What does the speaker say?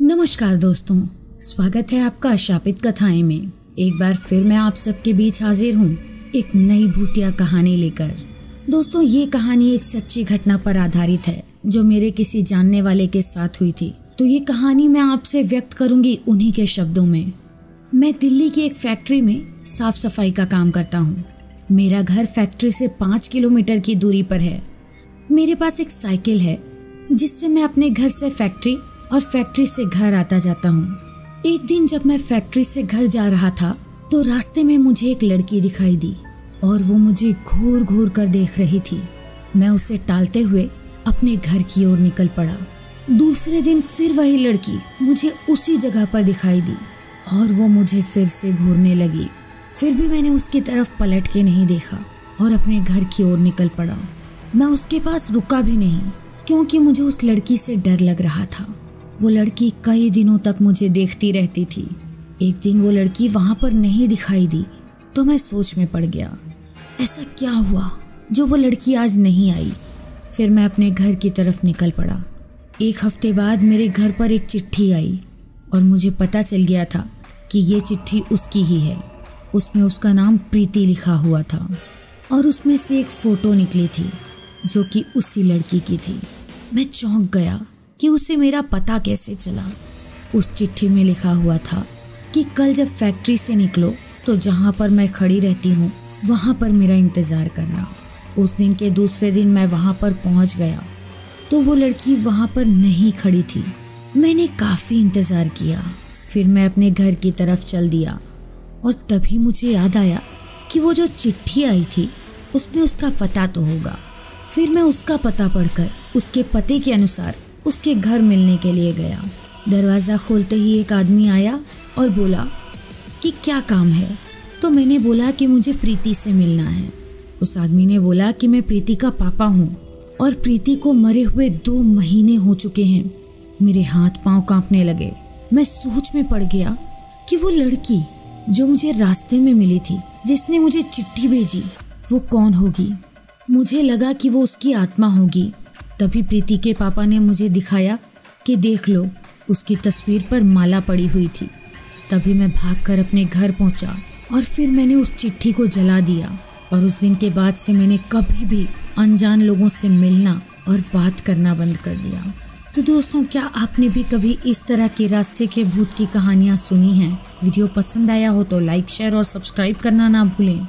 नमस्कार दोस्तों, स्वागत है आपका शापित कथाएं में। एक बार फिर मैं आप सबके बीच हाजिर हूँ एक नई भूतिया कहानी लेकर। दोस्तों, ये कहानी एक सच्ची घटना पर आधारित है जो मेरे किसी जानने वाले के साथ हुई थी। तो ये कहानी मैं आपसे व्यक्त करूंगी उन्हीं के शब्दों में। मैं दिल्ली की एक फैक्ट्री में साफ सफाई का काम करता हूँ। मेरा घर फैक्ट्री से 5 किलोमीटर की दूरी पर है। मेरे पास एक साइकिल है जिससे मैं अपने घर से फैक्ट्री और फैक्ट्री से घर आता जाता हूँ। एक दिन जब मैं फैक्ट्री से घर जा रहा था तो रास्ते में मुझे एक लड़की दिखाई दी और वो मुझे घूर घूर कर देख रही थी। मैं उसे टालते हुए अपने घर की ओर निकल पड़ा। दूसरे दिन फिर वही लड़की मुझे उसी जगह पर दिखाई दी और वो मुझे फिर से घूरने लगी। फिर भी मैंने उसकी तरफ पलट के नहीं देखा और अपने घर की ओर निकल पड़ा। मैं उसके पास रुका भी नहीं क्योंकि मुझे उस लड़की से डर लग रहा था। वो लड़की कई दिनों तक मुझे देखती रहती थी। एक दिन वो लड़की वहां पर नहीं दिखाई दी तो मैं सोच में पड़ गया, ऐसा क्या हुआ जो वो लड़की आज नहीं आई। फिर मैं अपने घर की तरफ निकल पड़ा। एक हफ्ते बाद मेरे घर पर एक चिट्ठी आई और मुझे पता चल गया था कि ये चिट्ठी उसकी ही है। उसमें उसका नाम प्रीति लिखा हुआ था और उसमें से एक फ़ोटो निकली थी जो कि उसी लड़की की थी। मैं चौंक गया कि उसे मेरा पता कैसे चला। उस चिट्ठी में लिखा हुआ था कि कल जब फैक्ट्री से निकलो तो जहाँ पर मैं खड़ी रहती हूँ वहाँ पर मेरा इंतज़ार करना। उस दिन के दूसरे दिन मैं वहाँ पर पहुँच गया तो वो लड़की वहाँ पर नहीं खड़ी थी। मैंने काफ़ी इंतज़ार किया। फिर मैं अपने घर की तरफ चल दिया और तभी मुझे याद आया कि वो जो चिट्ठी आई थी उसमें उसका पता तो होगा। फिर मैं उसका पता पढ़कर उसके पते के अनुसार उसके घर मिलने के लिए गया। दरवाज़ा खोलते ही एक आदमी आया और बोला कि क्या काम है। तो मैंने बोला कि मुझे प्रीति से मिलना है। उस आदमी ने बोला कि मैं प्रीति का पापा हूँ और प्रीति को मरे हुए 2 महीने हो चुके हैं। मेरे हाथ पांव कांपने लगे। मैं सोच में पड़ गया कि वो लड़की जो मुझे रास्ते में मिली थी, जिसने मुझे चिट्ठी भेजी, वो कौन होगी। मुझे लगा कि वो उसकी आत्मा होगी। तभी प्रीति के पापा ने मुझे दिखाया कि देख लो, उसकी तस्वीर पर माला पड़ी हुई थी। तभी मैं भागकर अपने घर पहुंचा और फिर मैंने उस चिट्ठी को जला दिया। और उस दिन के बाद से मैंने कभी भी अनजान लोगों से मिलना और बात करना बंद कर दिया। तो दोस्तों, क्या आपने भी कभी इस तरह के रास्ते के भूत की कहानियाँ सुनी हैं? वीडियो पसंद आया हो तो लाइक, शेयर और सब्सक्राइब करना ना भूलें।